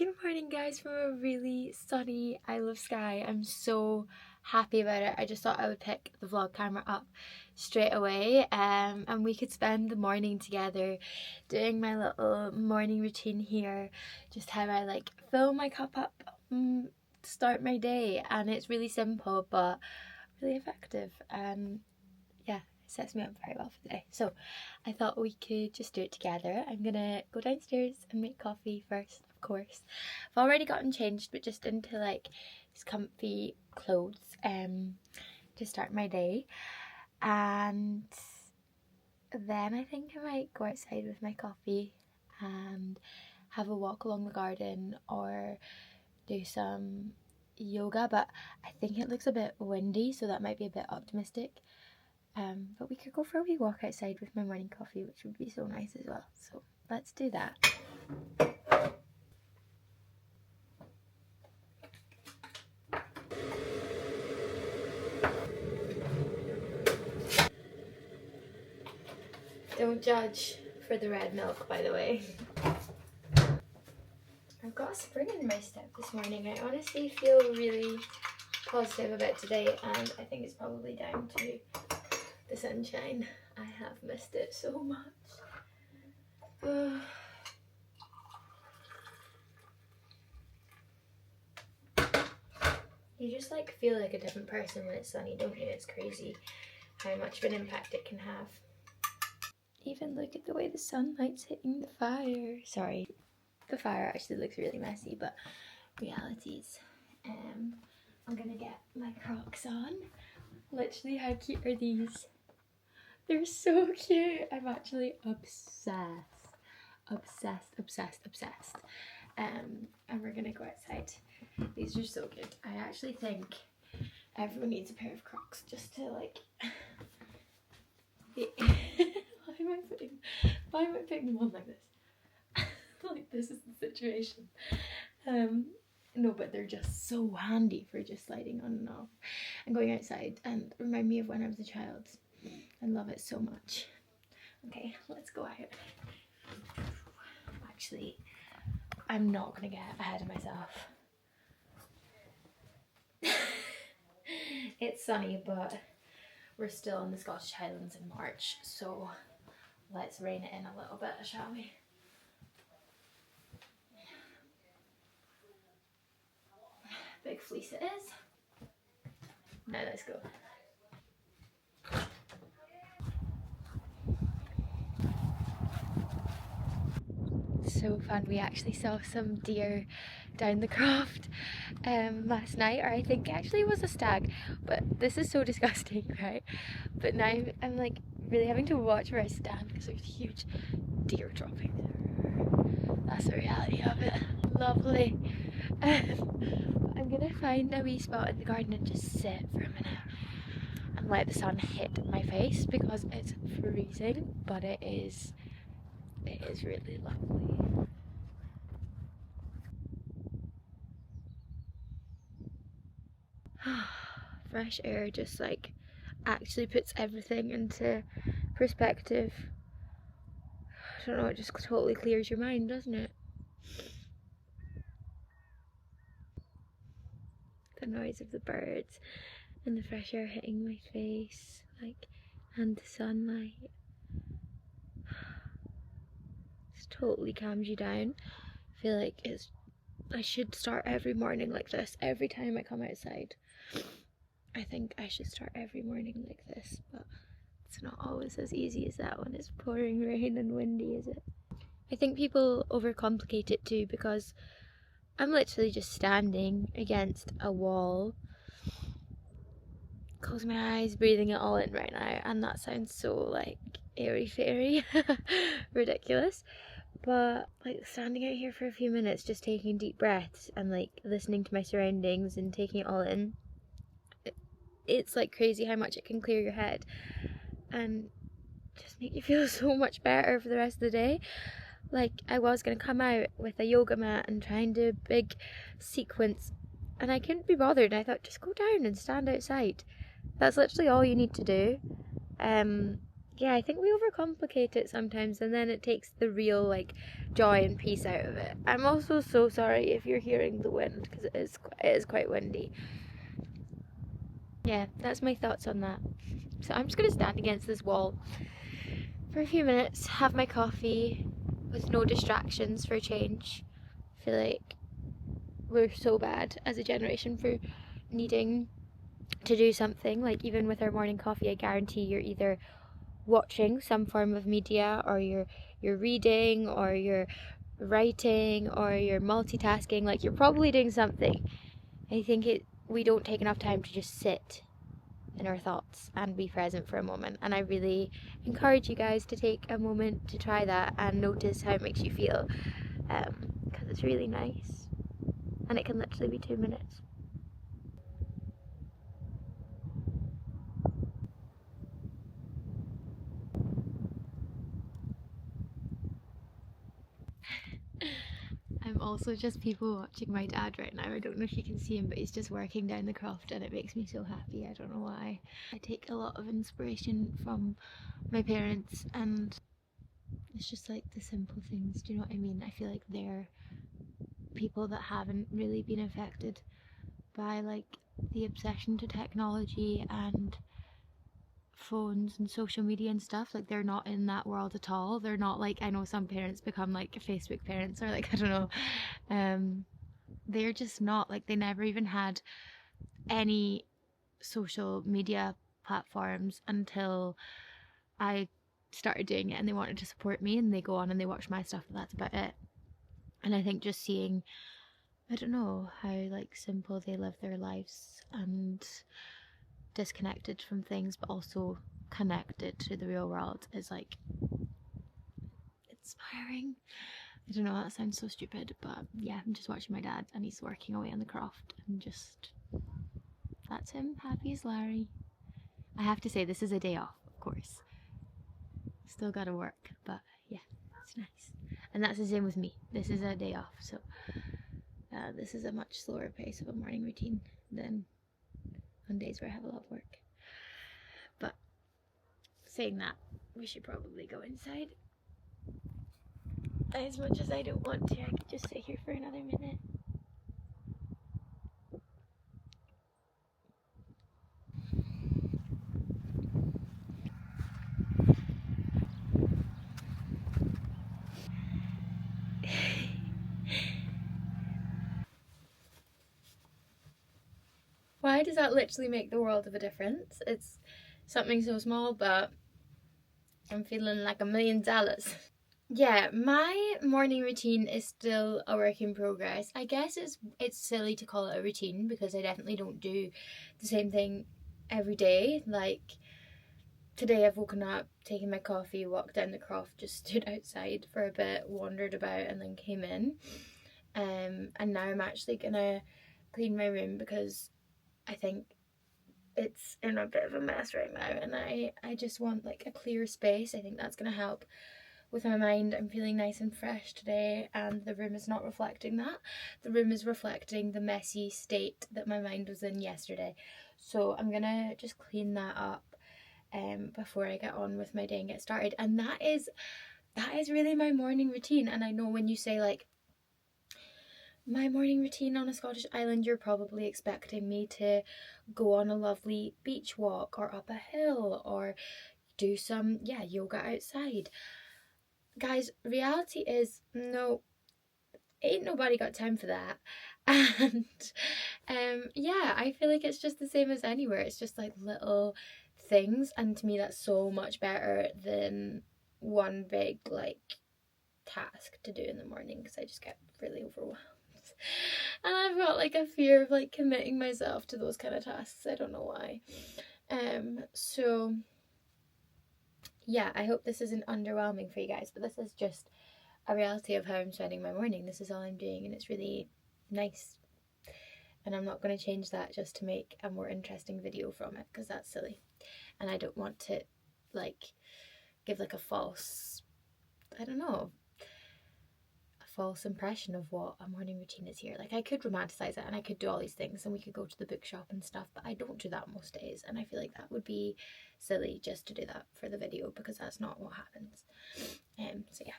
Good morning guys from a really sunny Isle of Skye. I'm so happy about it. I just thought I would pick the vlog camera up straight away and we could spend the morning together doing my little morning routine here. Just how I like fill my cup up to start my day, and it's really simple but really effective, and yeah, sets me up very well for the day. So I thought we could just do it together. I'm gonna go downstairs and make coffee first, of course. I've already gotten changed, but just into like these comfy clothes to start my day. And then I think I might go outside with my coffee and have a walk along the garden or do some yoga, but I think it looks a bit windy, so that might be a bit optimistic. But we could go for a wee walk outside with my morning coffee, which would be so nice as well. So let's do that. Don't judge for the red milk, by the way. I've got a spring in my step this morning. I honestly feel really positive about today, and I think it's probably down to the sunshine. I have missed it so much. You just like feel like a different person when it's sunny, don't you? It's crazy how much of an impact it can have. Even look at the way the sunlight's hitting the fire. Sorry, the fire actually looks really messy, but realities. I'm gonna get my Crocs on. Literally, how cute are these? They're so cute. I'm actually obsessed. Obsessed. And we're gonna go outside. These are so good. I actually think everyone needs a pair of Crocs just to like why am I putting them on like this? Like this is the situation. No, but they're just so handy for just sliding on and off and going outside, and remind me of when I was a child. I love it so much. Okay, let's go out. Actually, I'm not gonna get ahead of myself. It's sunny, but we're still in the Scottish Highlands in March, so let's rein it in a little bit, shall we? Big fleece it is. Now let's go. So fun. We actually saw some deer down the croft last night, or I think actually it was a stag, but this is so disgusting, right? But now I'm like really having to watch where I stand because there's huge deer dropping. That's the reality of it. Lovely. I'm gonna find a wee spot in the garden and just sit for a minute and let the sun hit my face because it's freezing, but it is really lovely. Fresh air just like actually puts everything into perspective. I don't know, it just totally clears your mind, doesn't it? The noise of the birds and the fresh air hitting my face, like, and the sunlight. It totally calms you down. I feel like I should start every morning like this, every time I come outside. I think I should start every morning like this, but it's not always as easy as that when it's pouring rain and windy, is it? I think people overcomplicate it too, because I'm literally just standing against a wall, closing my eyes, breathing it all in right now, and that sounds so like airy-fairy, ridiculous. But like standing out here for a few minutes, just taking deep breaths and like listening to my surroundings and taking it all in, it's like crazy how much it can clear your head and just make you feel so much better for the rest of the day. Like, I was going to come out with a yoga mat and try and do a big sequence, and I couldn't be bothered, and I thought, just go down and stand outside. That's literally all you need to do. Yeah, yeah, I think we overcomplicate it sometimes, and then it takes the real like joy and peace out of it. I'm also so sorry if you're hearing the wind, because it is quite windy. Yeah, that's my thoughts on that. So I'm just gonna stand against this wall for a few minutes, have my coffee with no distractions for a change. I feel like we're so bad as a generation for needing to do something. Like even with our morning coffee, I guarantee you're either watching some form of media, or you're reading, or you're writing, or you're multitasking. Like you're probably doing something. I think we don't take enough time to just sit in our thoughts and be present for a moment, and I really encourage you guys to take a moment to try that and notice how it makes you feel, because it's really nice, and it can literally be 2 minutes. I'm also just people watching my dad right now. I don't know if you can see him, but he's just working down the croft, and it makes me so happy. I don't know why. I take a lot of inspiration from my parents, and it's just like the simple things, do you know what I mean? I feel like they're people that haven't really been affected by like the obsession to technology and phones and social media and stuff. Like they're not in that world at all. They're not like, I know some parents become like Facebook parents, or like I don't know, they're just not, like they never even had any social media platforms until I started doing it, and they wanted to support me, and they go on and they watch my stuff, but that's about it. And I think just seeing, I don't know, how like simple they live their lives, and disconnected from things but also connected to the real world, is like inspiring. I don't know, that sounds so stupid, but yeah, I'm just watching my dad and he's working away on the craft, and just, that's him, happy as Larry. I have to say, this is a day off, of course. Still gotta work, but yeah, it's nice. And that's the same with me. This is a day off, so this is a much slower pace of a morning routine than on days where I have a lot of work. But saying that, we should probably go inside. As much as I don't want to, I could just sit here for another minute. Why does that literally make the world of a difference? It's something so small, but I'm feeling like $1,000,000. Yeah, my morning routine is still a work in progress. I guess it's silly to call it a routine, because I definitely don't do the same thing every day. Like today I've woken up, taken my coffee, walked down the croft, just stood outside for a bit, wandered about, and then came in. And now I'm actually gonna clean my room, because I think it's in a bit of a mess right now, and I just want like a clear space. I think that's gonna help with my mind. I'm feeling nice and fresh today, and the room is not reflecting that. The room is reflecting the messy state that my mind was in yesterday. So I'm gonna just clean that up before I get on with my day and get started. And that is really my morning routine. And I know when you say like my morning routine on a Scottish island, you're probably expecting me to go on a lovely beach walk, or up a hill, or do some yoga outside. Guys, reality is, no, ain't nobody got time for that. And yeah, I feel like it's just the same as anywhere. It's just like little things, and to me that's so much better than one big like task to do in the morning, because I just get really overwhelmed. And I've got like a fear of like committing myself to those kind of tasks. I don't know why. So yeah, I hope this isn't underwhelming for you guys, but this is just a reality of how I'm spending my morning. This is all I'm doing, and it's really nice. And I'm not going to change that just to make a more interesting video from it, because that's silly. And I don't want to like give like a false, I don't know, a false impression of what a morning routine is here. Like, I could romanticize it and I could do all these things and we could go to the bookshop and stuff, but I don't do that most days, and I feel like that would be silly just to do that for the video, because that's not what happens. So yeah,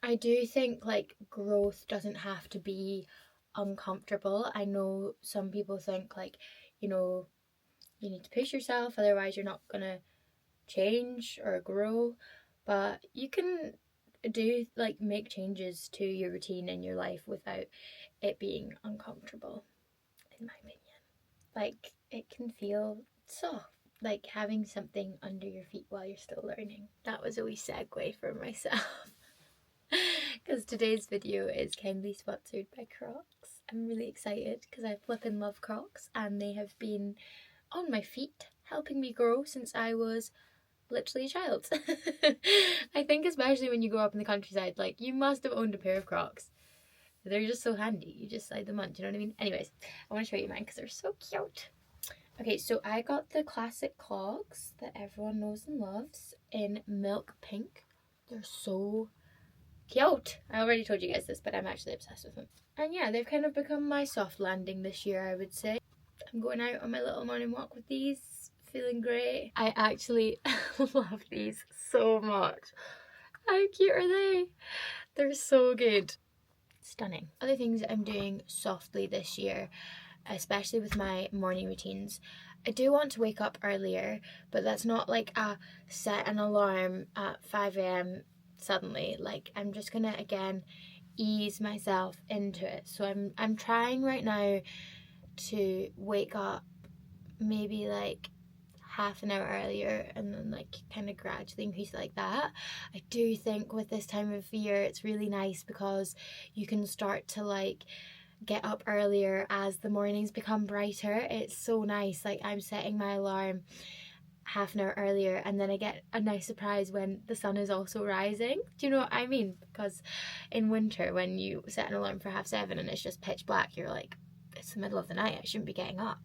I do think like growth doesn't have to be uncomfortable. I know some people think like, you know, you need to push yourself, otherwise you're not gonna change or grow, but you can do like make changes to your routine in your life without it being uncomfortable, in my opinion. Like, it can feel soft, like having something under your feet while you're still learning. That was a wee segue for myself because today's video is kindly sponsored by Crocs. I'm really excited because I flippin' love Crocs, and they have been on my feet helping me grow since I was literally a child. I think especially when you grow up in the countryside, like, you must have owned a pair of Crocs. They're just so handy. You just slide them on, do you know what I mean? Anyways, I want to show you mine because they're so cute. Okay, so I got the classic clogs that everyone knows and loves in milk pink. They're so cute. I already told you guys this, but I'm actually obsessed with them. And yeah, they've kind of become my soft landing this year, I would say. I'm going out on my little morning walk with these, feeling great. I actually love these so much. How cute are they? They're so good. Stunning. Other things I'm doing softly this year, especially with my morning routines, I do want to wake up earlier, but that's not like a set an alarm at 5 a.m. suddenly. Like, I'm just gonna again ease myself into it. So I'm trying right now to wake up maybe like half an hour earlier and then like kind of gradually increase it like that. I do think with this time of year it's really nice because you can start to like get up earlier as the mornings become brighter. It's so nice. Like, I'm setting my alarm half an hour earlier and then I get a nice surprise when the sun is also rising. Do you know what I mean? Because in winter when you set an alarm for 7:30 and it's just pitch black, you're like, it's the middle of the night, I shouldn't be getting up.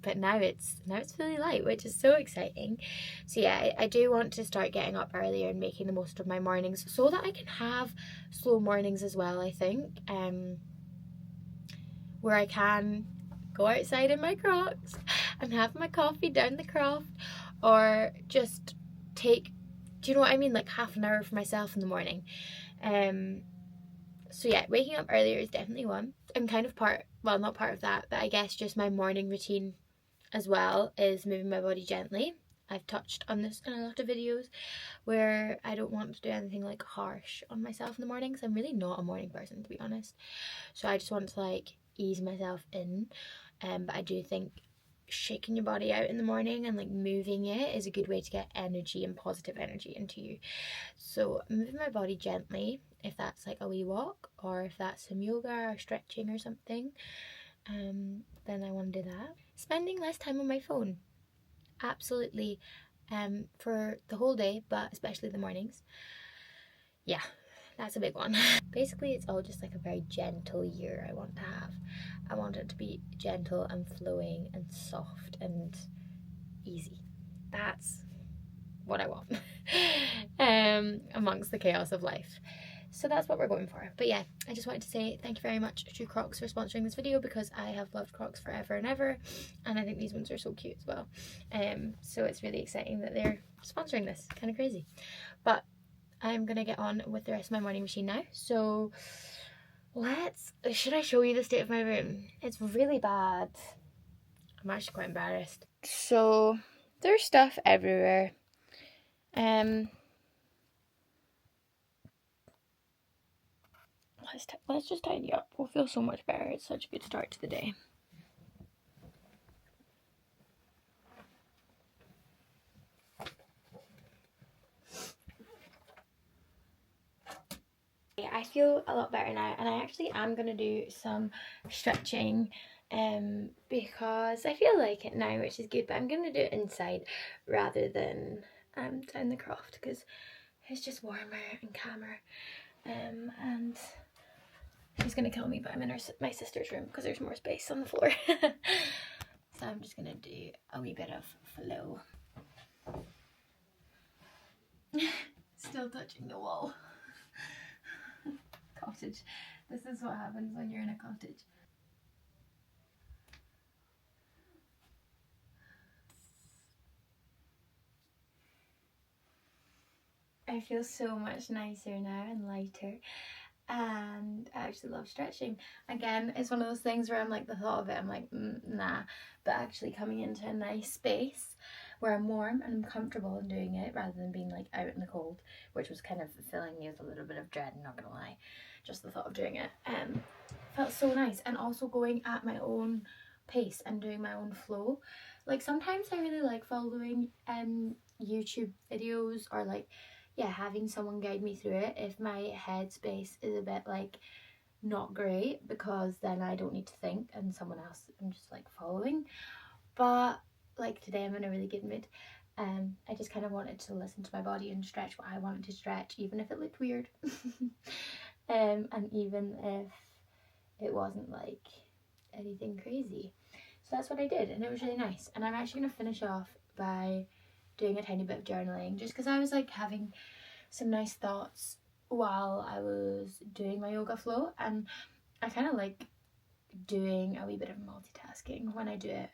But now it's really light, which is so exciting. So yeah, I do want to start getting up earlier and making the most of my mornings so that I can have slow mornings as well, I think. Where I can go outside in my Crocs and have my coffee down the croft, or just take, do you know what I mean, like half an hour for myself in the morning. So yeah, waking up earlier is definitely one. And kind of not part of that, but I guess just my morning routine as well is moving my body gently. I've touched on this in a lot of videos where I don't want to do anything like harsh on myself in the morning because I'm really not a morning person, to be honest. So I just want to like ease myself in. But I do think shaking your body out in the morning and like moving it is a good way to get energy and positive energy into you. So moving my body gently, if that's like a wee walk or if that's some yoga or stretching or something, then I want to do that. Spending less time on my phone, absolutely, for the whole day, but especially the mornings. Yeah, that's a big one. Basically, it's all just like a very gentle year I want to have. I want it to be gentle and flowing and soft and easy. That's what I want amongst the chaos of life. So that's what we're going for. But yeah, I just wanted to say thank you very much to Crocs for sponsoring this video because I have loved Crocs forever and ever, and I think these ones are so cute as well. So it's really exciting that they're sponsoring this. Kind of crazy. But I'm gonna get on with the rest of my morning routine now. So should I show you the state of my room? It's really bad. I'm actually quite embarrassed. So there's stuff everywhere. Let's just tidy up. We'll feel so much better. It's such a good start to the day. I feel a lot better now, and I actually am going to do some stretching because I feel like it now, which is good, but I'm going to do it inside rather than down the croft because it's just warmer and calmer. And she's going to kill me, but I'm in my sister's room because there's more space on the floor. So I'm just going to do a wee bit of flow. Still touching the wall. cottage. This is what happens when you're in a cottage. I feel so much nicer now and lighter, and I actually love stretching. Again, it's one of those things where I'm like, the thought of it, I'm like, nah, but actually coming into a nice space where I'm warm and I'm comfortable in doing it rather than being like out in the cold, which was kind of filling me with a little bit of dread, not gonna lie. Just the thought of doing it felt so nice, and also going at my own pace and doing my own flow. Like sometimes I really like following YouTube videos, or like, yeah, having someone guide me through it if my headspace is a bit like not great, because then I don't need to think and someone else, I'm just like following. But like today I'm in a really good mood. I just kind of wanted to listen to my body and stretch what I wanted to stretch, even if it looked weird. And even if it wasn't like anything crazy. So that's what I did, and it was really nice. And I'm actually going to finish off by doing a tiny bit of journaling, just because I was like having some nice thoughts while I was doing my yoga flow, and I kind of like doing a wee bit of multitasking when I do it,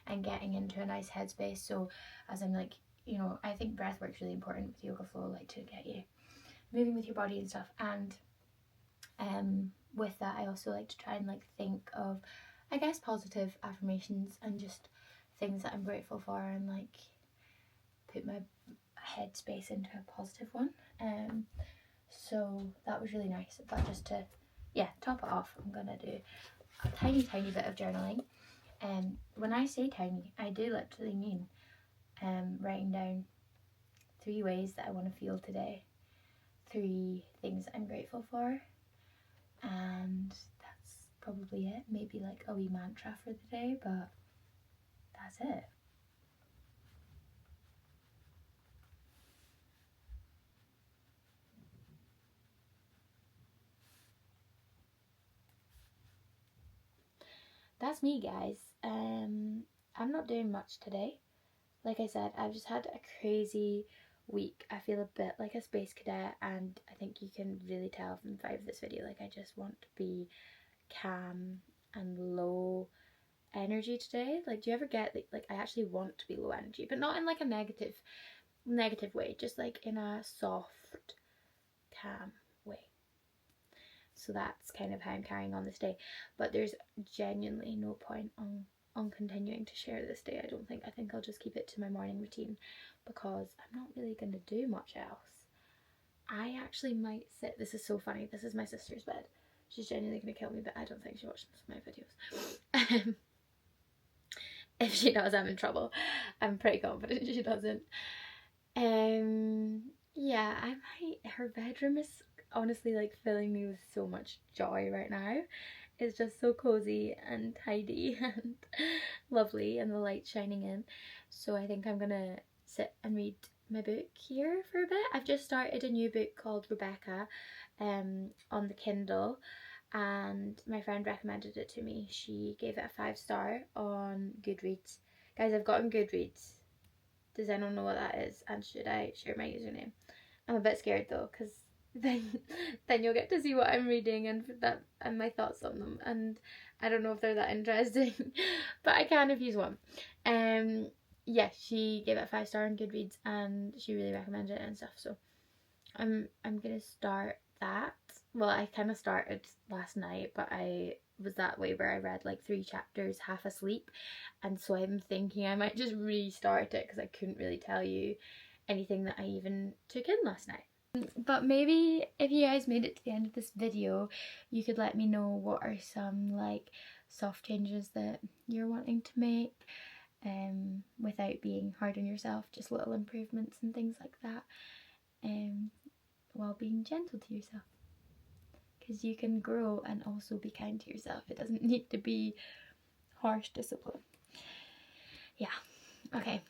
and getting into a nice headspace. So as I'm like, you know, I think breath work's really important with yoga flow, like to get you moving with your body and stuff. And with that, I also like to try and like think of, I guess, positive affirmations and just things that I'm grateful for, and like put my headspace into a positive one. So that was really nice. But just to, yeah, top it off, I'm gonna do a tiny bit of journaling. When I say tiny, I do literally mean writing down 3 ways that I want to feel today, 3 things I'm grateful for, and that's probably it. Maybe like a wee mantra for the day, but that's it. That's me, guys. I'm not doing much today. Like I said, I've just had a crazy week. I feel a bit like a space cadet, and I think you can really tell from the vibe of this video, like I just want to be calm and low energy today. Like, do you ever get like I actually want to be low energy, but not in like a negative way, just like in a soft, calm way. So that's kind of how I'm carrying on this day. But there's genuinely no point on continuing to share this day, I don't think. I think I'll just keep it to my morning routine, because I'm not really going to do much else. I actually might sit, this is so funny, this is my sister's bed. She's genuinely going to kill me, but I don't think she watches my videos. If she does, I'm in trouble. I'm pretty confident she doesn't. Yeah, I might, her bedroom is honestly like filling me with so much joy right now. It's just so cozy and tidy and lovely, and the light shining in. So I think I'm gonna sit and read my book here for a bit. I've just started a new book called Rebecca on the Kindle, and my friend recommended it to me. She gave it a 5-star on Goodreads. Guys, I've got on Goodreads. Does anyone know what that is? And should I share my username? I'm a bit scared though, because then you'll get to see what I'm reading and my thoughts on them, and I don't know if they're that interesting, but I can if you want. Yeah, she gave it a 5-star on Goodreads, and she really recommended it and stuff. So I'm gonna start that. Well, I kind of started last night, but I was that way where I read like 3 chapters half asleep, and so I'm thinking I might just restart it, because I couldn't really tell you anything that I even took in last night. But maybe if you guys made it to the end of this video, you could let me know what are some like soft changes that you're wanting to make, without being hard on yourself, just little improvements and things like that, while being gentle to yourself, because you can grow and also be kind to yourself. It doesn't need to be harsh discipline. Yeah, okay.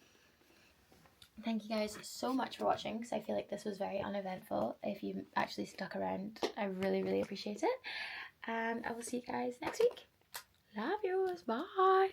Thank you guys so much for watching, because I feel like this was very uneventful. If you actually stuck around, I really appreciate it. And I will see you guys next week. Love yous. Bye.